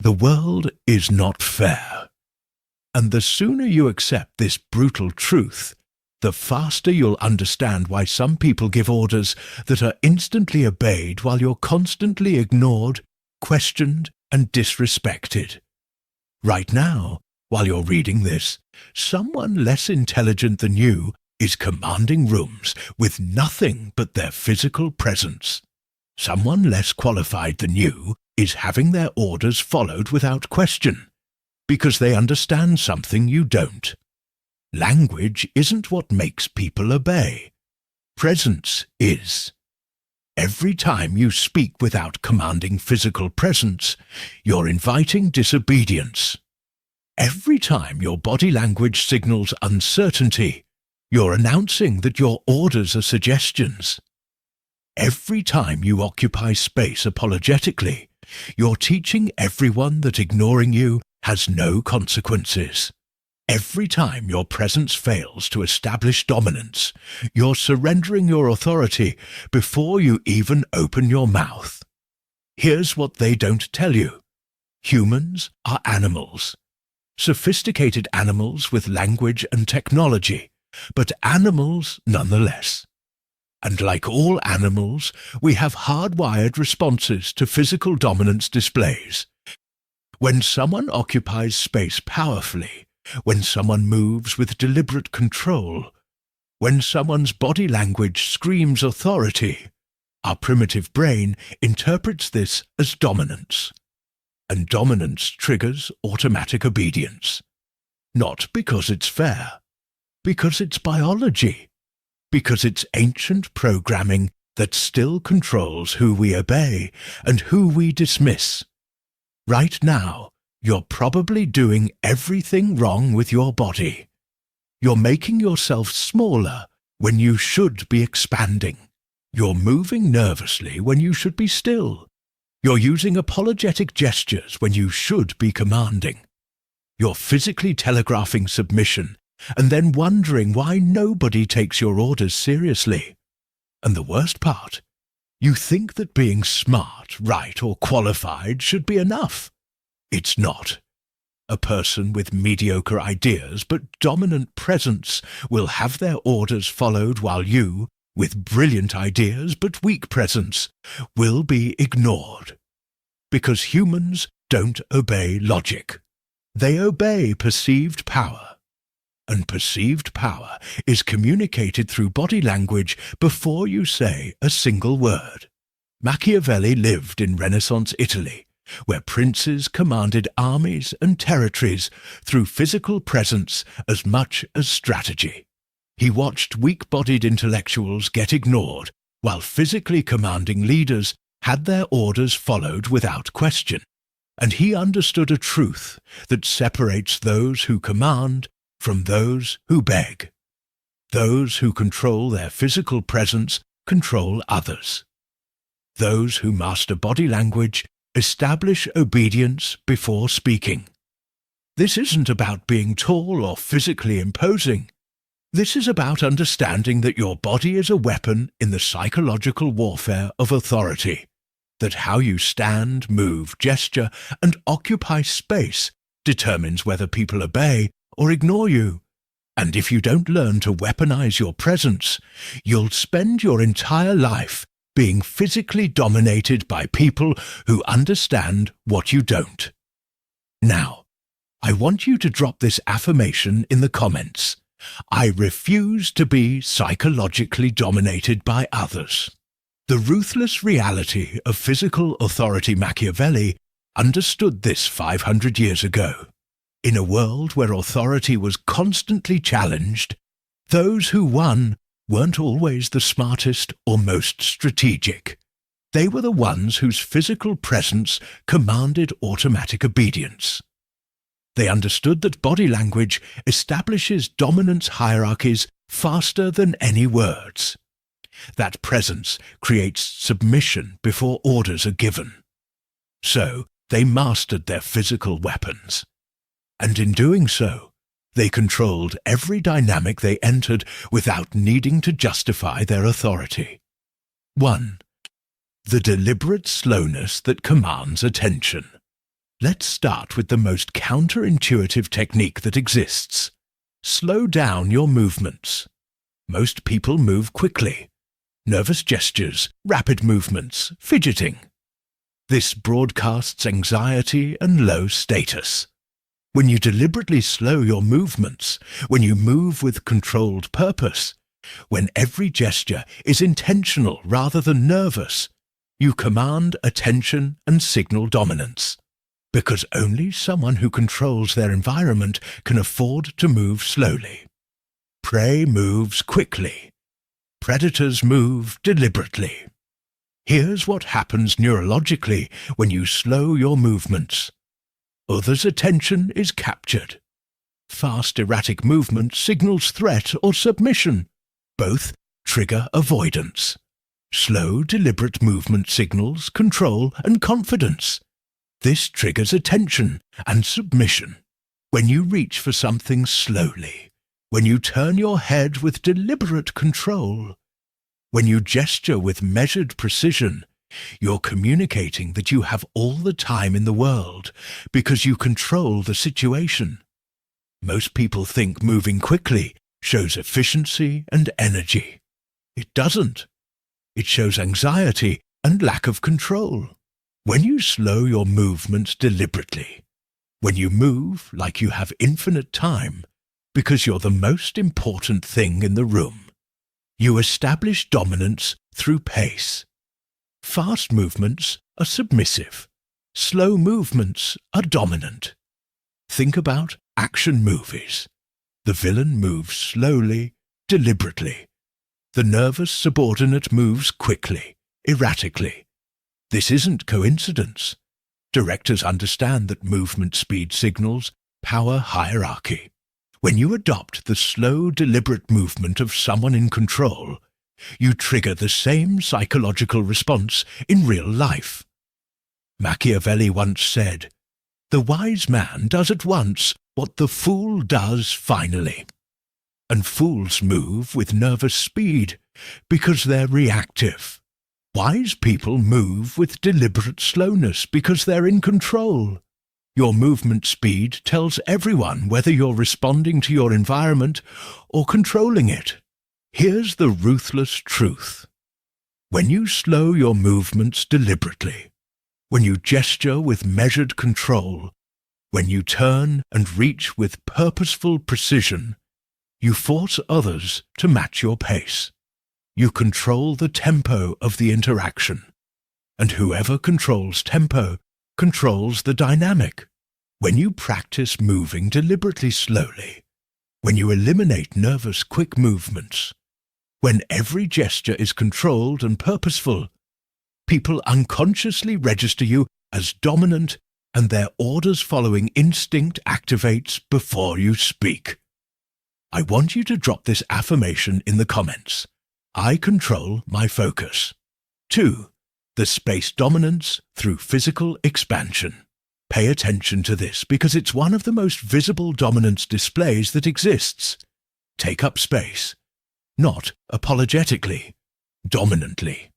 The world is not fair, and the sooner you accept this brutal truth, the faster you'll understand why some people give orders that are instantly obeyed while you're constantly ignored, questioned, and disrespected. Right now, while you're reading this, someone less intelligent than you is commanding rooms with nothing but their physical presence. Someone less qualified than you is having their orders followed without question, because they understand something you don't. Language isn't what makes people obey. Presence is. Every time you speak without commanding physical presence, you're inviting disobedience. Every time your body language signals uncertainty, you're announcing that your orders are suggestions. Every time you occupy space apologetically, you're teaching everyone that ignoring you has no consequences. Every time your presence fails to establish dominance, you're surrendering your authority before you even open your mouth. Here's what they don't tell you. Humans are animals. Sophisticated animals with language and technology, but animals nonetheless. And like all animals, we have hardwired responses to physical dominance displays. When someone occupies space powerfully, when someone moves with deliberate control, when someone's body language screams authority, our primitive brain interprets this as dominance. And dominance triggers automatic obedience. Not because it's fair, because it's biology, because it's ancient programming that still controls who we obey and who we dismiss. Right now, you're probably doing everything wrong with your body. You're making yourself smaller when you should be expanding. You're moving nervously when you should be still. You're using apologetic gestures when you should be commanding. You're physically telegraphing submission and then wondering why nobody takes your orders seriously. And the worst part, you think that being smart, right, or qualified should be enough. It's not. A person with mediocre ideas but dominant presence will have their orders followed while you, with brilliant ideas but weak presence, will be ignored. Because humans don't obey logic. They obey perceived power. And perceived power is communicated through body language before you say a single word. Machiavelli lived in Renaissance Italy, where princes commanded armies and territories through physical presence as much as strategy. He watched weak-bodied intellectuals get ignored, while physically commanding leaders had their orders followed without question. And he understood a truth that separates those who command from those who beg. Those who control their physical presence control others. Those who master body language establish obedience before speaking. This isn't about being tall or physically imposing. This is about understanding that your body is a weapon in the psychological warfare of authority, that how you stand, move, gesture, and occupy space determines whether people obey or ignore you. And if you don't learn to weaponize your presence, you'll spend your entire life being physically dominated by people who understand what you don't. Now, I want you to drop this affirmation in the comments. I refuse to be psychologically dominated by others. The ruthless reality of physical authority Machiavelli understood this 500 years ago. In a world where authority was constantly challenged, those who won weren't always the smartest or most strategic. They were the ones whose physical presence commanded automatic obedience. They understood that body language establishes dominance hierarchies faster than any words. That presence creates submission before orders are given. So they mastered their physical weapons. And in doing so, they controlled every dynamic they entered without needing to justify their authority. 1. The deliberate slowness that commands attention. Let's start with the most counterintuitive technique that exists. Slow down your movements. Most people move quickly. Nervous gestures, rapid movements, fidgeting. This broadcasts anxiety and low status. When you deliberately slow your movements, when you move with controlled purpose, when every gesture is intentional rather than nervous, you command attention and signal dominance. Because only someone who controls their environment can afford to move slowly. Prey moves quickly. Predators move deliberately. Here's what happens neurologically when you slow your movements. Others' attention is captured. Fast, erratic movement signals threat or submission. Both trigger avoidance. Slow, deliberate movement signals control and confidence. This triggers attention and submission. When you reach for something slowly, when you turn your head with deliberate control, when you gesture with measured precision, you're communicating that you have all the time in the world because you control the situation. Most people think moving quickly shows efficiency and energy. It doesn't. It shows anxiety and lack of control. When you slow your movement deliberately, when you move like you have infinite time because you're the most important thing in the room, you establish dominance through pace. Fast movements are submissive. Slow movements are dominant. Think about action movies. The villain moves slowly, deliberately. The nervous subordinate moves quickly, erratically. This isn't coincidence. Directors understand that movement speed signals power hierarchy. When you adopt the slow, deliberate movement of someone in control, you trigger the same psychological response in real life. Machiavelli once said, "The wise man does at once what the fool does finally." And fools move with nervous speed because they're reactive. Wise people move with deliberate slowness because they're in control. Your movement speed tells everyone whether you're responding to your environment or controlling it. Here's the ruthless truth. When you slow your movements deliberately, when you gesture with measured control, when you turn and reach with purposeful precision, you force others to match your pace. You control the tempo of the interaction. And whoever controls tempo controls the dynamic. When you practice moving deliberately slowly, when you eliminate nervous quick movements, when every gesture is controlled and purposeful, people unconsciously register you as dominant and their orders-following instinct activates before you speak. I want you to drop this affirmation in the comments. I control my focus. 2. The space dominance through physical expansion. Pay attention to this because it's one of the most visible dominance displays that exists. Take up space. Not apologetically, dominantly.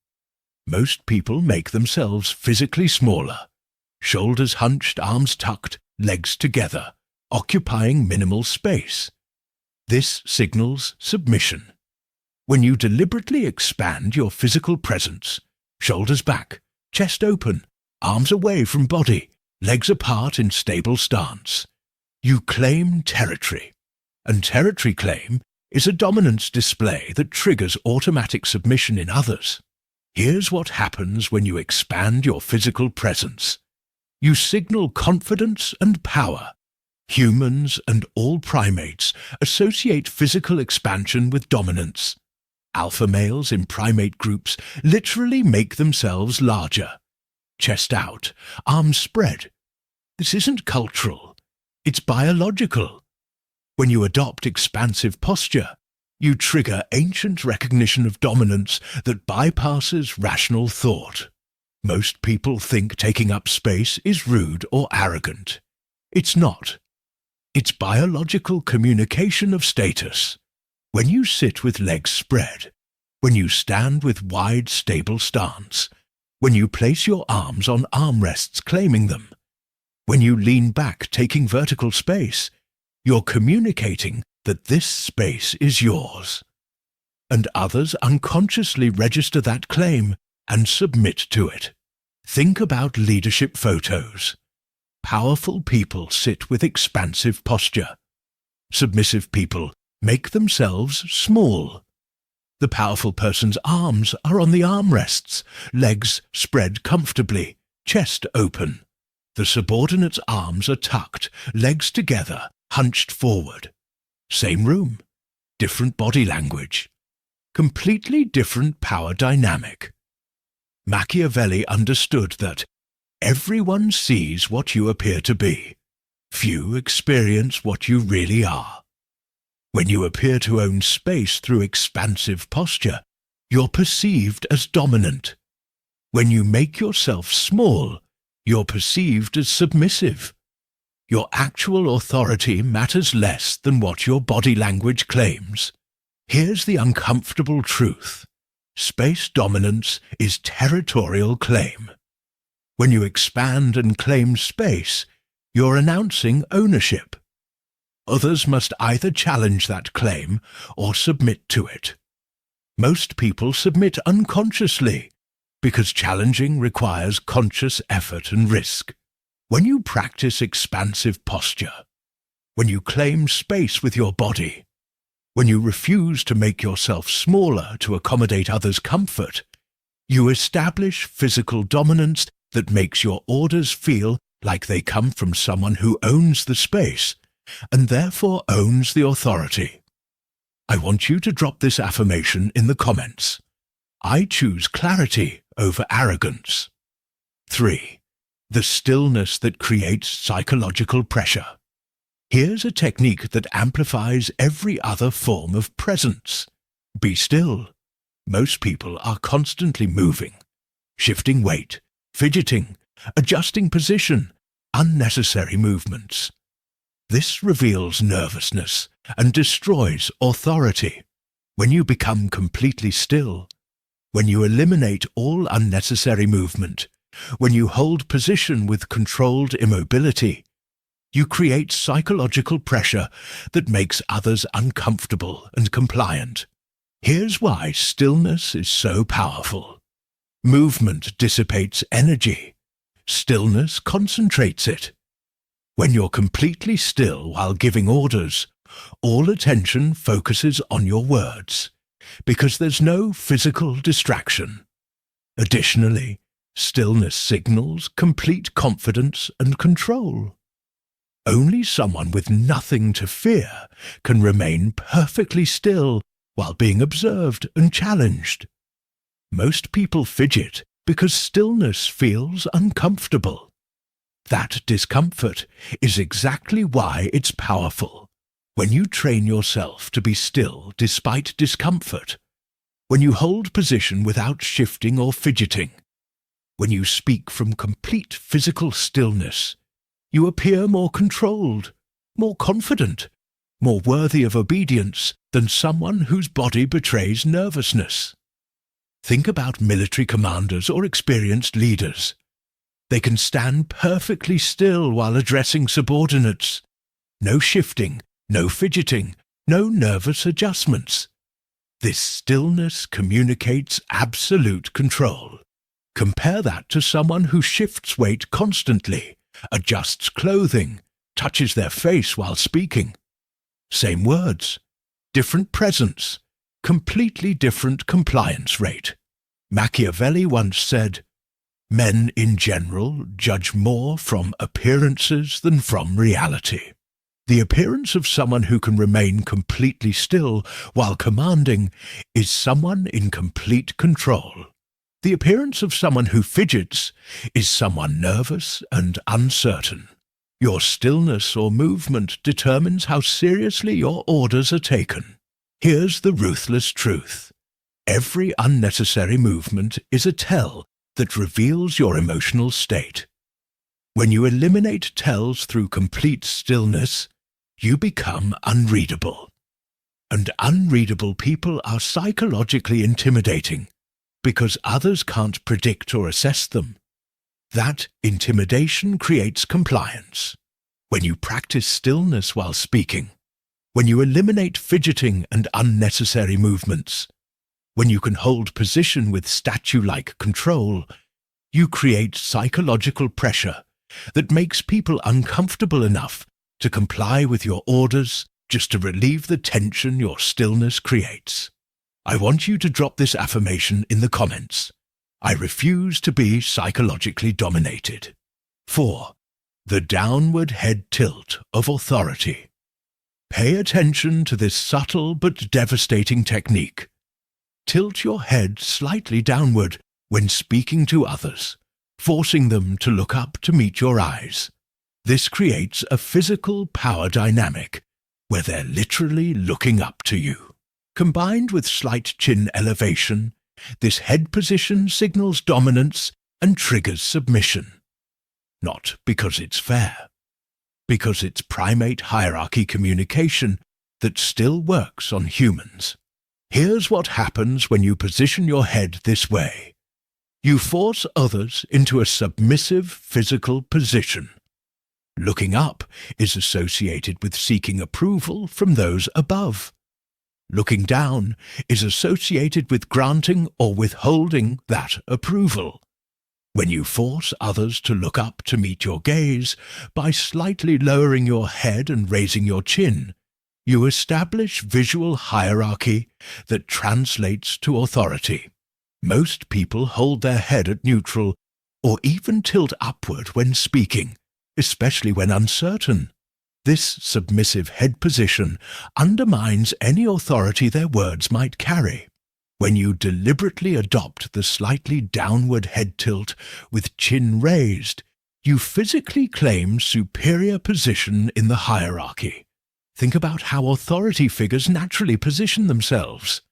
Most people make themselves physically smaller. Shoulders hunched, arms tucked, legs together, occupying minimal space. This signals submission. When you deliberately expand your physical presence, shoulders back, chest open, arms away from body, legs apart in stable stance, you claim territory. And territory claim is a dominance display that triggers automatic submission in others. Here's what happens when you expand your physical presence. You signal confidence and power. Humans and all primates associate physical expansion with dominance. Alpha males in primate groups literally make themselves larger. Chest out, arms spread. This isn't cultural. It's biological. When you adopt expansive posture, you trigger ancient recognition of dominance that bypasses rational thought. Most people think taking up space is rude or arrogant. It's not. It's biological communication of status. When you sit with legs spread, when you stand with wide, stable stance, when you place your arms on armrests claiming them, When you lean back, taking vertical space, you're communicating that this space is yours. And others unconsciously register that claim and submit to it. Think about leadership photos. Powerful people sit with expansive posture. Submissive people make themselves small. The powerful person's arms are on the armrests, legs spread comfortably, chest open. The subordinate's arms are tucked, legs together, hunched forward. Same room, different body language. Completely different power dynamic. Machiavelli understood that everyone sees what you appear to be. Few experience what you really are. When you appear to own space through expansive posture, you're perceived as dominant. When you make yourself small, you're perceived as submissive. Your actual authority matters less than what your body language claims. Here's the uncomfortable truth. Space dominance is territorial claim. When you expand and claim space, you're announcing ownership. Others must either challenge that claim or submit to it. Most people submit unconsciously, because challenging requires conscious effort and risk. When you practice expansive posture, when you claim space with your body, when you refuse to make yourself smaller to accommodate others' comfort, you establish physical dominance that makes your orders feel like they come from someone who owns the space and therefore owns the authority. I want you to drop this affirmation in the comments. I choose clarity over arrogance. 3. The stillness that creates psychological pressure. Here's a technique that amplifies every other form of presence. Be still. Most people are constantly moving, shifting weight, fidgeting, adjusting position, unnecessary movements. This reveals nervousness and destroys authority. When you become completely still, when you eliminate all unnecessary movement, when you hold position with controlled immobility, you create psychological pressure that makes others uncomfortable and compliant. Here's why stillness is so powerful. Movement dissipates energy. Stillness concentrates it. When you're completely still while giving orders, all attention focuses on your words, because there's no physical distraction. Additionally, stillness signals complete confidence and control. Only someone with nothing to fear can remain perfectly still while being observed and challenged. Most people fidget because stillness feels uncomfortable. That discomfort is exactly why it's powerful. When you train yourself to be still despite discomfort, when you hold position without shifting or fidgeting, when you speak from complete physical stillness, you appear more controlled, more confident, more worthy of obedience than someone whose body betrays nervousness. Think about military commanders or experienced leaders. They can stand perfectly still while addressing subordinates. No shifting, no fidgeting, no nervous adjustments. This stillness communicates absolute control. Compare that to someone who shifts weight constantly, adjusts clothing, touches their face while speaking. Same words, different presence, completely different compliance rate. Machiavelli once said, "Men in general judge more from appearances than from reality." The appearance of someone who can remain completely still while commanding is someone in complete control. The appearance of someone who fidgets is someone nervous and uncertain. Your stillness or movement determines how seriously your orders are taken. Here's the ruthless truth. Every unnecessary movement is a tell that reveals your emotional state. When you eliminate tells through complete stillness, you become unreadable. And unreadable people are psychologically intimidating because others can't predict or assess them. That intimidation creates compliance. When you practice stillness while speaking, when you eliminate fidgeting and unnecessary movements, when you can hold position with statue-like control, you create psychological pressure that makes people uncomfortable enough to comply with your orders just to relieve the tension your stillness creates. I want you to drop this affirmation in the comments. I refuse to be psychologically dominated. 4. The downward head tilt of authority. Pay attention to this subtle but devastating technique. Tilt your head slightly downward when speaking to others, forcing them to look up to meet your eyes. This creates a physical power dynamic where they're literally looking up to you. Combined with slight chin elevation, this head position signals dominance and triggers submission. Not because it's fair, because it's primate hierarchy communication that still works on humans. Here's what happens when you position your head this way. You force others into a submissive physical position. Looking up is associated with seeking approval from those above. Looking down is associated with granting or withholding that approval. When you force others to look up to meet your gaze by slightly lowering your head and raising your chin, you establish visual hierarchy that translates to authority. Most people hold their head at neutral or even tilt upward when speaking, especially when uncertain. This submissive head position undermines any authority their words might carry. When you deliberately adopt the slightly downward head tilt with chin raised, you physically claim superior position in the hierarchy. Think about how authority figures naturally position themselves.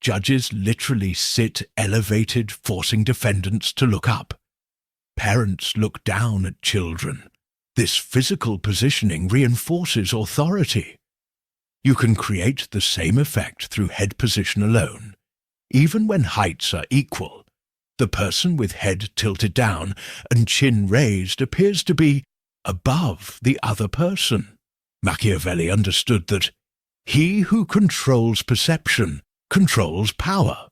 Judges literally sit elevated, forcing defendants to look up. Parents look down at children. This physical positioning reinforces authority. You can create the same effect through head position alone. Even when heights are equal, the person with head tilted down and chin raised appears to be above the other person. Machiavelli understood that he who controls perception controls power.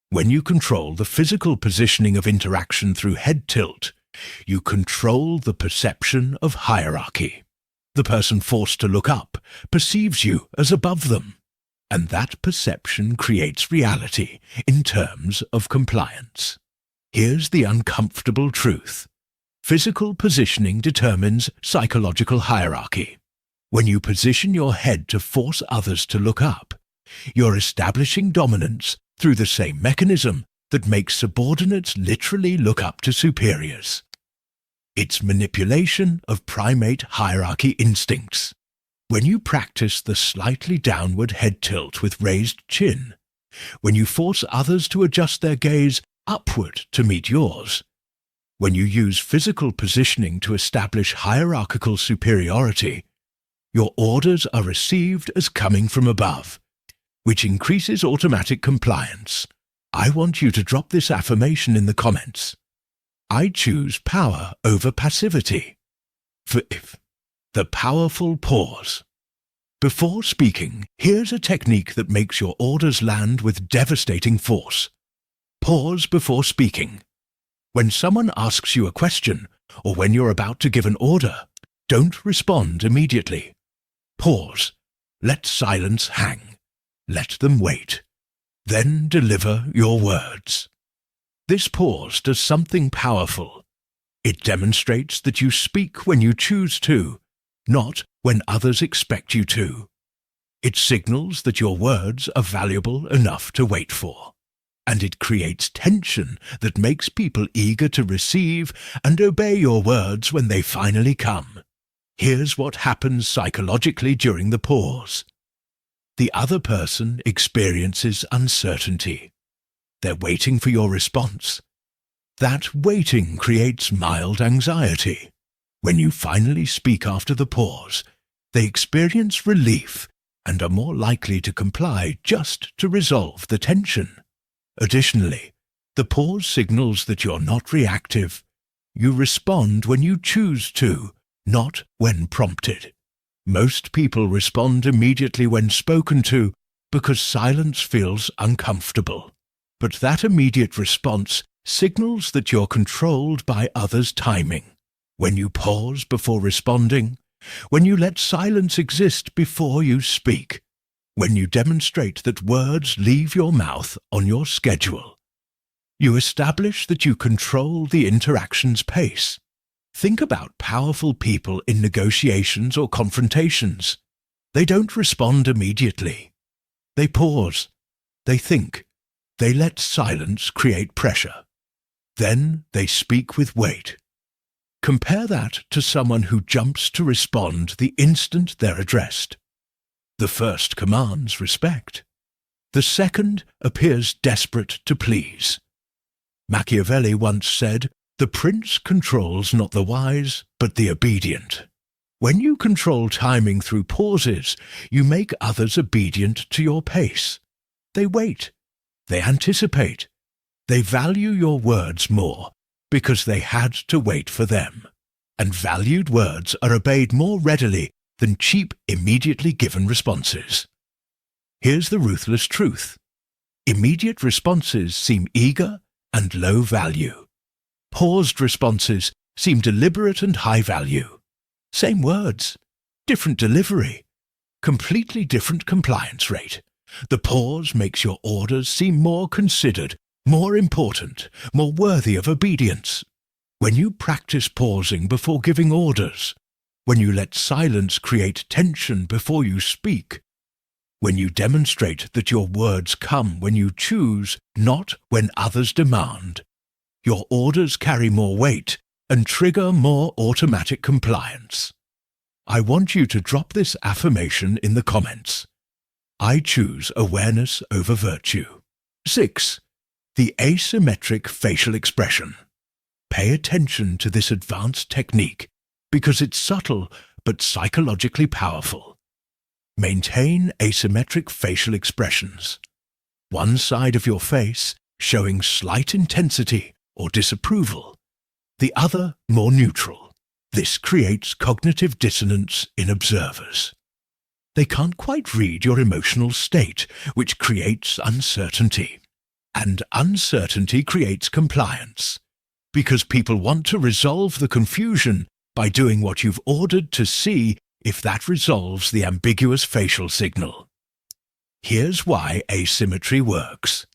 When you control the physical positioning of interaction through head tilt, you control the perception of hierarchy. The person forced to look up perceives you as above them, and that perception creates reality in terms of compliance. Here's the uncomfortable truth. Physical positioning determines psychological hierarchy. When you position your head to force others to look up, you're establishing dominance through the same mechanism that makes subordinates literally look up to superiors. It's manipulation of primate hierarchy instincts. When you practice the slightly downward head tilt with raised chin, when you force others to adjust their gaze upward to meet yours, when you use physical positioning to establish hierarchical superiority, your orders are received as coming from above, which increases automatic compliance. I want you to drop this affirmation in the comments. I choose power over passivity. For if the powerful pause. Before speaking, here's a technique that makes your orders land with devastating force. Pause before speaking. When someone asks you a question, or when you're about to give an order, don't respond immediately. Pause. Let silence hang. Let them wait. Then deliver your words. This pause does something powerful. It demonstrates that you speak when you choose to, not when others expect you to. It signals that your words are valuable enough to wait for. And it creates tension that makes people eager to receive and obey your words when they finally come. Here's what happens psychologically during the pause. The other person experiences uncertainty. They're waiting for your response. That waiting creates mild anxiety. When you finally speak after the pause, they experience relief and are more likely to comply just to resolve the tension. Additionally, the pause signals that you're not reactive, You respond when you choose to, not when prompted. Most people respond immediately when spoken to because silence feels uncomfortable. But that immediate response signals that you're controlled by others' timing. When you pause before responding, when you let silence exist before you speak, when you demonstrate that words leave your mouth on your schedule, you establish that you control the interaction's pace. Think about powerful people in negotiations or confrontations. They don't respond immediately. They pause. They think. They let silence create pressure. Then they speak with weight. Compare that to someone who jumps to respond the instant they're addressed. The first commands respect. The second appears desperate to please. Machiavelli once said, "The prince controls not the wise, but the obedient." When you control timing through pauses, you make others obedient to your pace. They wait. They anticipate. They value your words more because they had to wait for them. And valued words are obeyed more readily than cheap, immediately given responses. Here's the ruthless truth. Immediate responses seem eager and low value. Paused responses seem deliberate and high value. Same words, different delivery, completely different compliance rate. The pause makes your orders seem more considered, more important, more worthy of obedience. When you practice pausing before giving orders, when you let silence create tension before you speak, when you demonstrate that your words come when you choose, not when others demand, your orders carry more weight and trigger more automatic compliance. I want you to drop this affirmation in the comments. I choose awareness over virtue. 6. The asymmetric facial expression. Pay attention to this advanced technique because it's subtle but psychologically powerful. Maintain asymmetric facial expressions. One side of your face showing slight intensity or disapproval, the other more neutral. This creates cognitive dissonance in observers. They can't quite read your emotional state, which creates uncertainty. And uncertainty creates compliance, because people want to resolve the confusion by doing what you've ordered to see if that resolves the ambiguous facial signal. Here's why asymmetry works.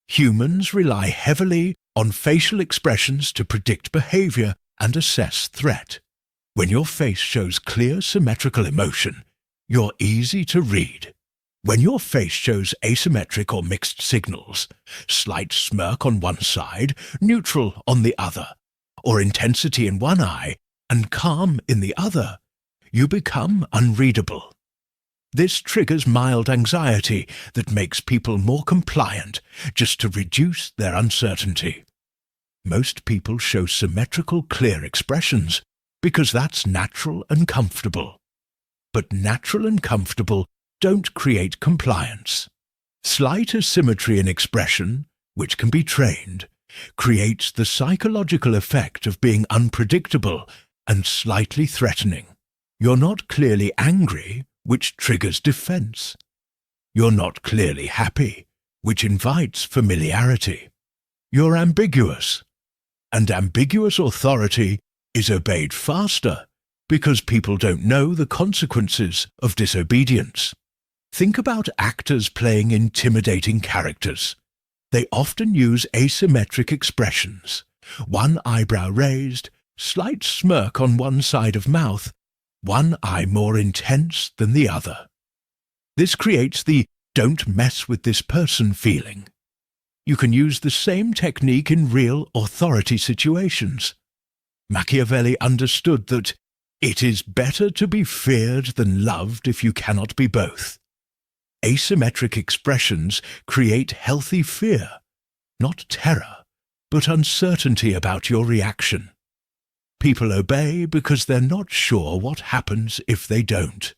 Humans rely heavily on facial expressions to predict behavior and assess threat. When your face shows clear symmetrical emotion, you're easy to read. When your face shows asymmetric or mixed signals, slight smirk on one side, neutral on the other, or intensity in one eye and calm in the other, you become unreadable. This triggers mild anxiety that makes people more compliant just to reduce their uncertainty. Most people show symmetrical, clear expressions because that's natural and comfortable. But natural and comfortable don't create compliance. Slight asymmetry in expression, which can be trained, creates the psychological effect of being unpredictable and slightly threatening. You're not clearly angry, which triggers defense. You're not clearly happy, which invites familiarity. You're ambiguous, and ambiguous authority is obeyed faster because people don't know the consequences of disobedience. Think about actors playing intimidating characters. They often use asymmetric expressions, one eyebrow raised, slight smirk on one side of mouth, one eye more intense than the other. This creates the "don't mess with this person" feeling. You can use the same technique in real authority situations. Machiavelli understood that it is better to be feared than loved if you cannot be both. Asymmetric expressions create healthy fear, not terror, but uncertainty about your reaction. People obey because they're not sure what happens if they don't.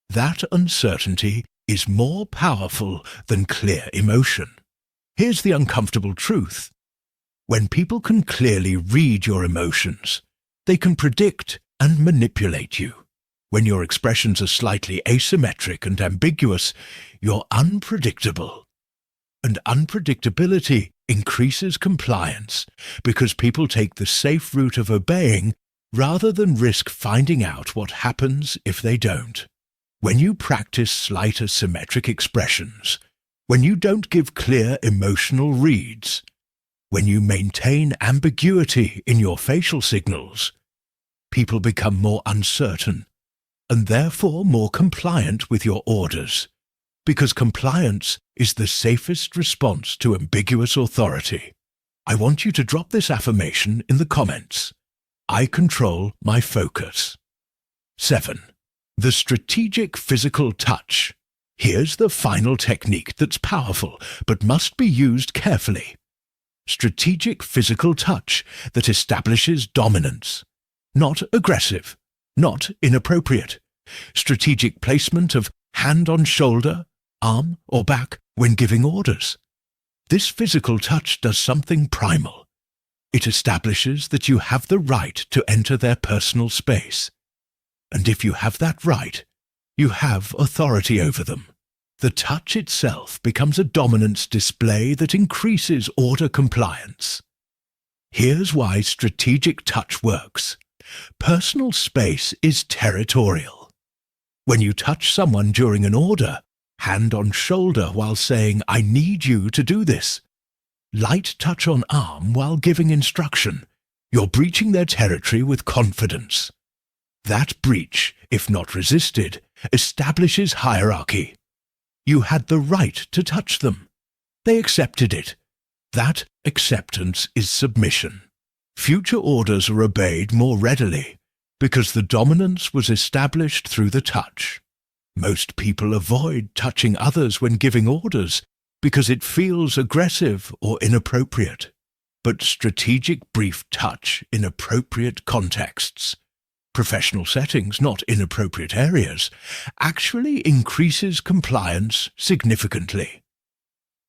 That uncertainty is more powerful than clear emotion. Here's the uncomfortable truth. When people can clearly read your emotions, they can predict and manipulate you. When your expressions are slightly asymmetric and ambiguous, you're unpredictable. And unpredictability increases compliance because people take the safe route of obeying rather than risk finding out what happens if they don't. When you practice slight asymmetric expressions, when you don't give clear emotional reads, when you maintain ambiguity in your facial signals, people become more uncertain and therefore more compliant with your orders, because compliance is the safest response to ambiguous authority. I want you to drop this affirmation in the comments. I control my focus. 7. The strategic physical touch. Here's the final technique that's powerful but must be used carefully. Strategic physical touch that establishes dominance. Not aggressive, not inappropriate. Strategic placement of hand on shoulder, arm or back when giving orders. This physical touch does something primal. It establishes that you have the right to enter their personal space. And if you have that right, you have authority over them. The touch itself becomes a dominance display that increases order compliance. Here's why strategic touch works. Personal space is territorial. When you touch someone during an order, hand on shoulder while saying, I need you to do this, light touch on arm while giving instruction, you're breaching their territory with confidence. That breach, if not resisted, establishes hierarchy. You had the right to touch them. They accepted it. That acceptance is submission. Future orders are obeyed more readily because the dominance was established through the touch. Most people avoid touching others when giving orders because it feels aggressive or inappropriate. But strategic brief touch in appropriate contexts, professional settings, not inappropriate areas, actually increases compliance significantly.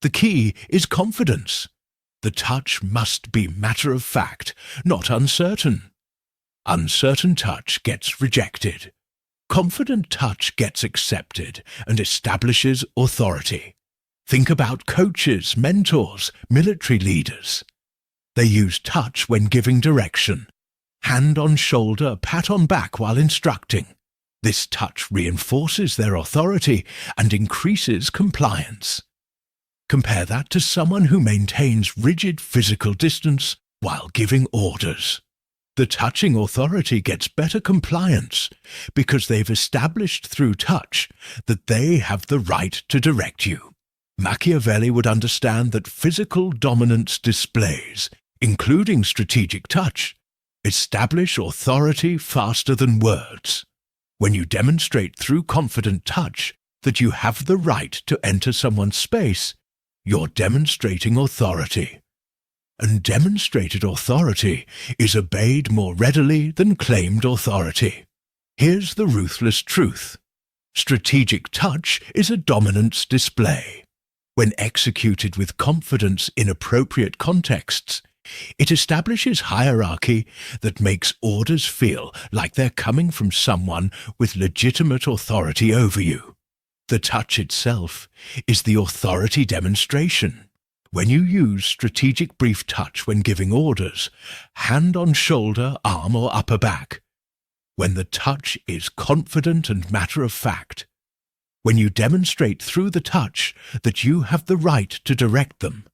The key is confidence. The touch must be matter of fact, not uncertain. Uncertain touch gets rejected. Confident touch gets accepted and establishes authority. Think about coaches, mentors, military leaders. They use touch when giving direction. Hand on shoulder, pat on back while instructing. This touch reinforces their authority and increases compliance. Compare that to someone who maintains rigid physical distance while giving orders. The touching authority gets better compliance because they've established through touch that they have the right to direct you. Machiavelli would understand that physical dominance displays, including strategic touch, establish authority faster than words. When you demonstrate through confident touch that you have the right to enter someone's space, you're demonstrating authority. And demonstrated authority is obeyed more readily than claimed authority. Here's the ruthless truth. Strategic touch is a dominance display. When executed with confidence in appropriate contexts, it establishes hierarchy that makes orders feel like they're coming from someone with legitimate authority over you. The touch itself is the authority demonstration. When you use strategic brief touch when giving orders, hand on shoulder, arm or upper back, when the touch is confident and matter of fact, when you demonstrate through the touch that you have the right to direct them,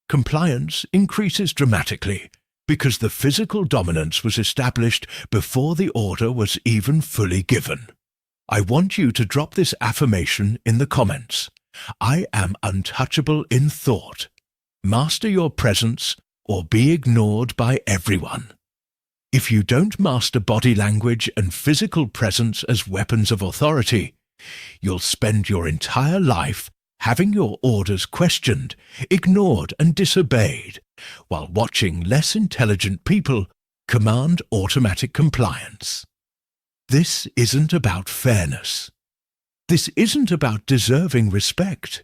compliance increases dramatically because the physical dominance was established before the order was even fully given. I want you to drop this affirmation in the comments. I am untouchable in thought. Master your presence or be ignored by everyone. If you don't master body language and physical presence as weapons of authority, you'll spend your entire life having your orders questioned, ignored and disobeyed, while watching less intelligent people command automatic compliance. This isn't about fairness. This isn't about deserving respect.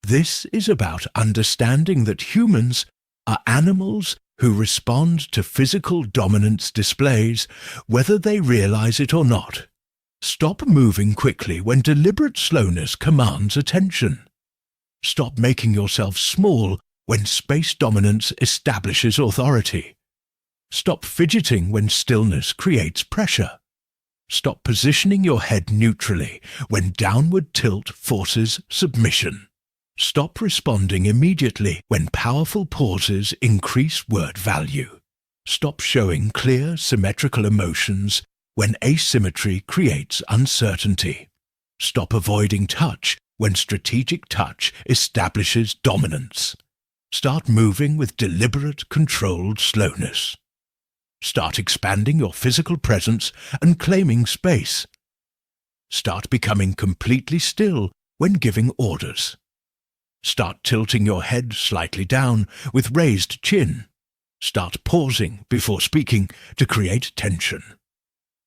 This is about understanding that humans are animals who respond to physical dominance displays whether they realize it or not. Stop moving quickly when deliberate slowness commands attention. Stop making yourself small when space dominance establishes authority. Stop fidgeting when stillness creates pressure. Stop positioning your head neutrally when downward tilt forces submission. Stop responding immediately when powerful pauses increase word value. Stop showing clear, symmetrical emotions when asymmetry creates uncertainty. Stop avoiding touch when strategic touch establishes dominance. Start moving with deliberate, controlled slowness. Start expanding your physical presence and claiming space. Start becoming completely still when giving orders. Start tilting your head slightly down with raised chin. Start pausing before speaking to create tension.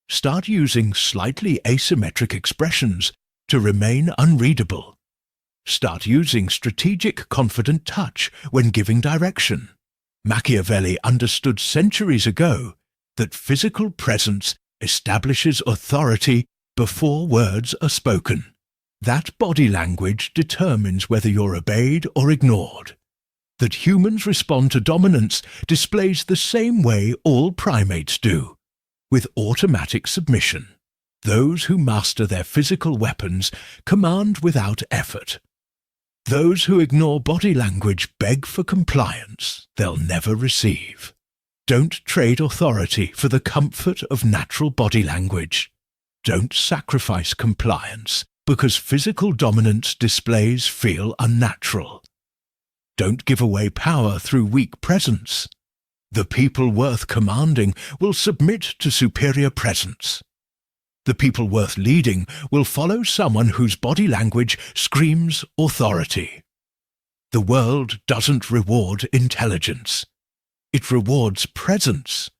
Start using slightly asymmetric expressions to remain unreadable. Start using strategic, confident touch when giving direction. Machiavelli understood centuries ago that physical presence establishes authority before words are spoken. That body language determines whether you're obeyed or ignored. That humans respond to dominance displays the same way all primates do, with automatic submission. Those who master their physical weapons command without effort. Those who ignore body language beg for compliance they'll never receive. Don't trade authority for the comfort of natural body language. Don't sacrifice compliance because physical dominance displays feel unnatural. Don't give away power through weak presence. The people worth commanding will submit to superior presence. The people worth leading will follow someone whose body language screams authority. The world doesn't reward intelligence. It rewards presence.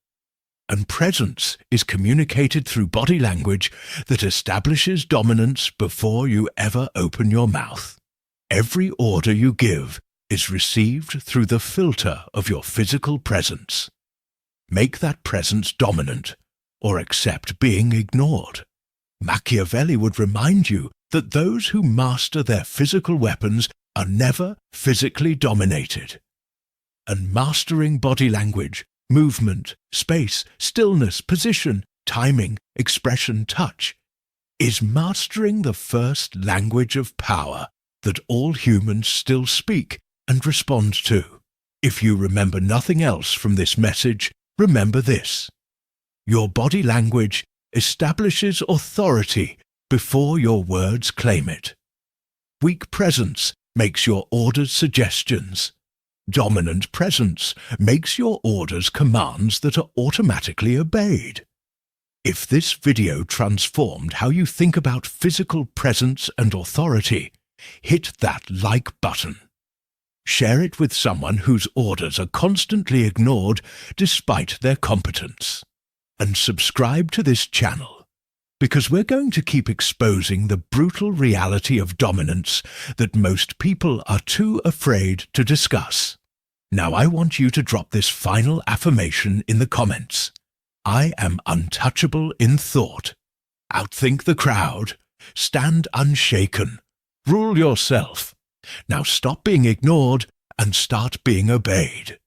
And presence is communicated through body language that establishes dominance before you ever open your mouth. Every order you give is received through the filter of your physical presence. Make that presence dominant, or accept being ignored. Machiavelli would remind you that those who master their physical weapons are never physically dominated. And mastering body language, movement, space, stillness, position, timing, expression, touch, is mastering the first language of power that all humans still speak and respond to. If you remember nothing else from this message, remember this. Your body language establishes authority before your words claim it. Weak presence makes your orders suggestions. Dominant presence makes your orders commands that are automatically obeyed. If this video transformed how you think about physical presence and authority, hit that like button. Share it with someone whose orders are constantly ignored despite their competence. And subscribe to this channel, because we're going to keep exposing the brutal reality of dominance that most people are too afraid to discuss. Now I want you to drop this final affirmation in the comments. I am untouchable in thought. Outthink the crowd. Stand unshaken. Rule yourself. Now stop being ignored and start being obeyed.